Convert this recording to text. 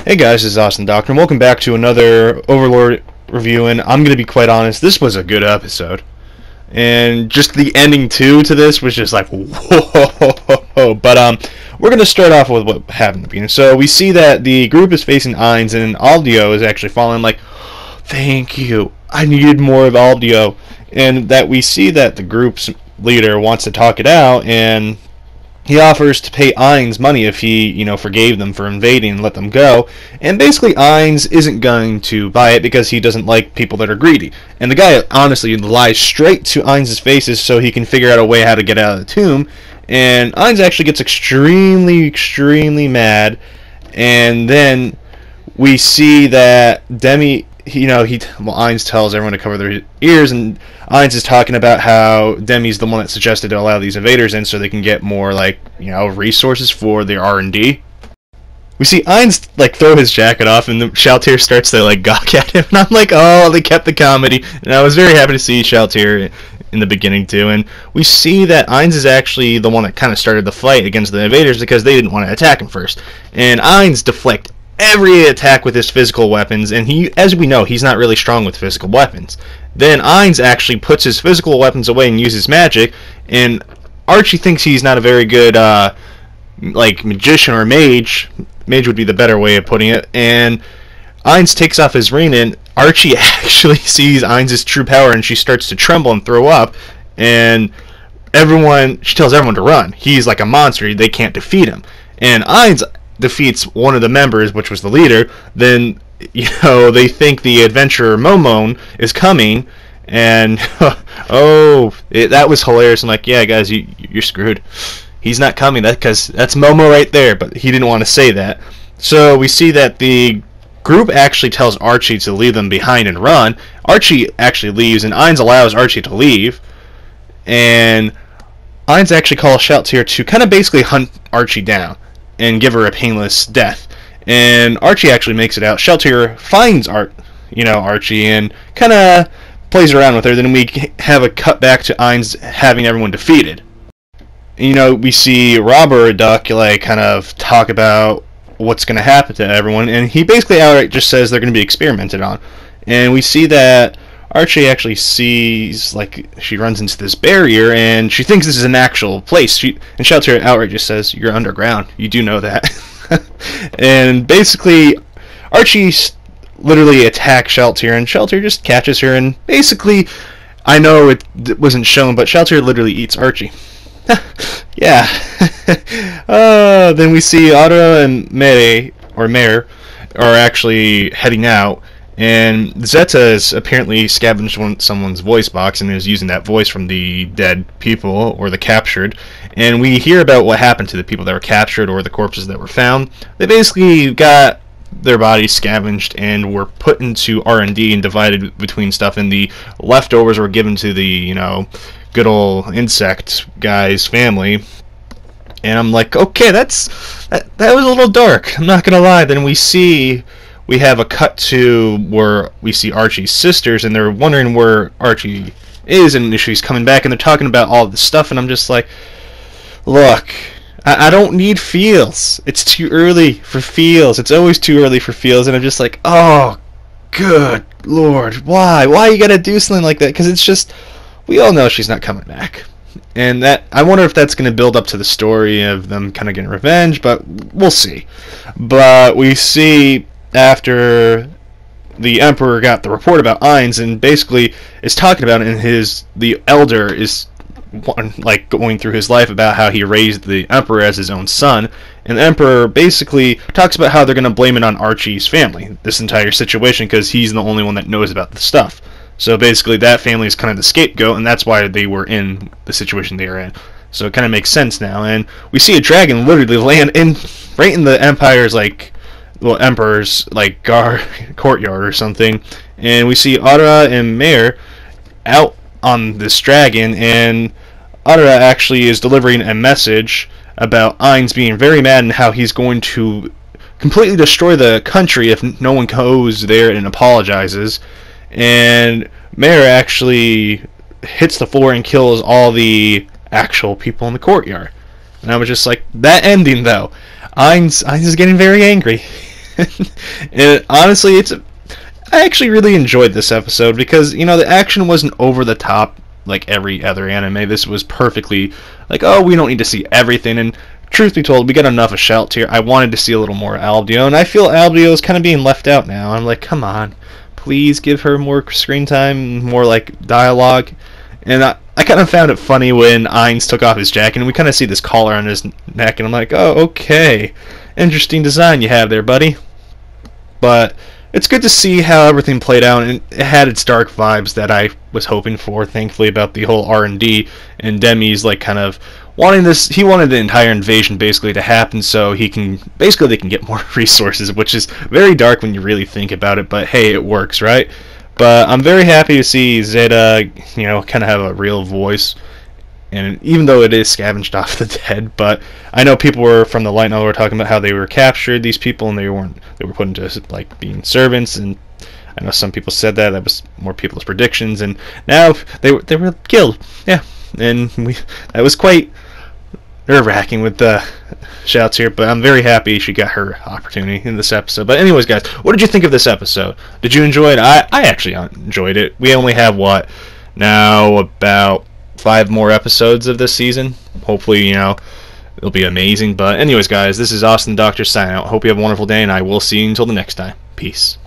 Hey guys, this is Austin Doctor, and welcome back to another Overlord review, and I'm going to be quite honest, this was a good episode. And just the ending to this was just like, whoa. But we're going to start off with what happened at the beginning. So we see that the group is facing Ains, and Aldio is actually falling like, thank you, I needed more of Aldio. And that we see that the group's leader wants to talk it out, and he offers to pay Ains money if he, forgave them for invading and let them go. And basically, Ains isn't going to buy it because he doesn't like people that are greedy. And the guy honestly lies straight to Ains' faces so he can figure out a way how to get out of the tomb. And Ains actually gets extremely mad. And then we see that Demi, Ains tells everyone to cover their ears, and Ains is talking about how Demi's the one that suggested to allow these invaders in so they can get more, resources for their R&D. We see Ains, throw his jacket off, and the Shaltir starts to, gawk at him, and I'm like, oh, they kept the comedy. And I was very happy to see Shaltir in the beginning, too. And we see that Ains is actually the one that kind of started the fight against the invaders because they didn't want to attack him first. And Ains deflects every attack with his physical weapons, and he, as we know, he's not really strong with physical weapons. Then Ains actually puts his physical weapons away and uses magic, and Archie thinks he's not a very good magician or mage. Mage would be the better way of putting it. And Ains takes off his ring, and Archie actually sees Ains' true power, and she starts to tremble and throw up, and she tells everyone to run. He's like a monster, they can't defeat him. And Ains defeats one of the members, which was the leader. Then they think the adventurer Momon is coming, and that was hilarious. I'm like, yeah guys, you're screwed, he's not coming, because that's Momo right there, but he didn't want to say that. So we see that the group actually tells Archie to leave them behind and run. Archie actually leaves, and Ains allows Archie to leave, and Ains actually calls Shaltir to kind of basically hunt Archie down and give her a painless death. And Archie actually makes it out. Shaltir finds Archie and kind of plays around with her. Then we have a cut back to Ains having everyone defeated. And, we see Robert Duck kind of talk about what's going to happen to everyone, and he basically outright just says they're going to be experimented on. And we see that Archie actually sees, she runs into this barrier, and she thinks this is an actual place. And Shaltir outright just says, you're underground. You do know that. And basically, Archie literally attacks Shaltir, and Shaltir just catches her, and basically, I know it wasn't shown, but Shaltir literally eats Archie. Yeah. Then we see Aura and Mare are actually heading out. And Zeta is apparently scavenged someone's voice box and is using that voice from the dead people or the captured. And we hear about what happened to the people that were captured or the corpses that were found. They basically got their bodies scavenged and were put into R&D and divided between stuff. And the leftovers were given to the, good old insect guy's family. And I'm like, okay, that was a little dark, I'm not gonna lie. Then we have a cut to where we see Archie's sisters, and they're wondering where Archie is, and she's coming back, and they're talking about all this stuff, and I'm just like, look, I don't need feels. It's too early for feels. It's always too early for feels, and I'm just like, oh, good Lord, why you gotta do something like that? Because it's just, we all know she's not coming back. And that, I wonder if that's going to build up to the story of them kind of getting revenge, but we'll see. But we see after the Emperor got the report about Ains and basically is talking about it, and the Elder is going through his life about how he raised the Emperor as his own son, and the Emperor basically talks about how they're going to blame it on Archie's family, this entire situation, because he's the only one that knows about the stuff. So basically that family is kind of the scapegoat, and that's why they were in the situation they are in. So it kind of makes sense now. And we see a dragon literally land right in the Empire's Emperor's courtyard or something. And we see Aura and Mare out on this dragon, and Aura actually is delivering a message about Ains being very mad and how he's going to completely destroy the country if no one goes there and apologizes. And Mare actually hits the floor and kills all the actual people in the courtyard. And I was just like, that ending though, Ains is getting very angry. And honestly, I actually really enjoyed this episode because, you know, the action wasn't over the top like every other anime. This was perfectly like, oh, we don't need to see everything. And truth be told, we got enough of Shelt here. I wanted to see a little more Aldio, and I feel Aldio is kind of being left out now. I'm like, come on, please give her more screen time, more like dialogue. And I kind of found it funny when Ains took off his jacket, and we kind of see this collar on his neck, and I'm like, oh, okay, interesting design you have there, buddy. But it's good to see how everything played out, and it had its dark vibes that I was hoping for, thankfully, about the whole R&D, and Demi's like kind of wanting this. He wanted the entire invasion basically to happen so he can basically they can get more resources, which is very dark when you really think about it, but hey, it works, right? But I'm very happy to see Zeta, you know, kind of have a real voice. And even though it is scavenged off the dead, but I know people were from the light novel were talking about how they were captured, these people, and they were put into like being servants, and I know some people said that was more people's predictions, and now they were killed, yeah, and that was quite nerve-wracking with the shouts here, but I'm very happy she got her opportunity in this episode. But anyways, guys, what did you think of this episode? Did you enjoy it? I actually enjoyed it. We only have what now about 5 more episodes of this season. Hopefully, you know, it'll be amazing. But anyways, guys, this is Austin Doctor signing out. Hope you have a wonderful day, and I will see you until the next time. Peace.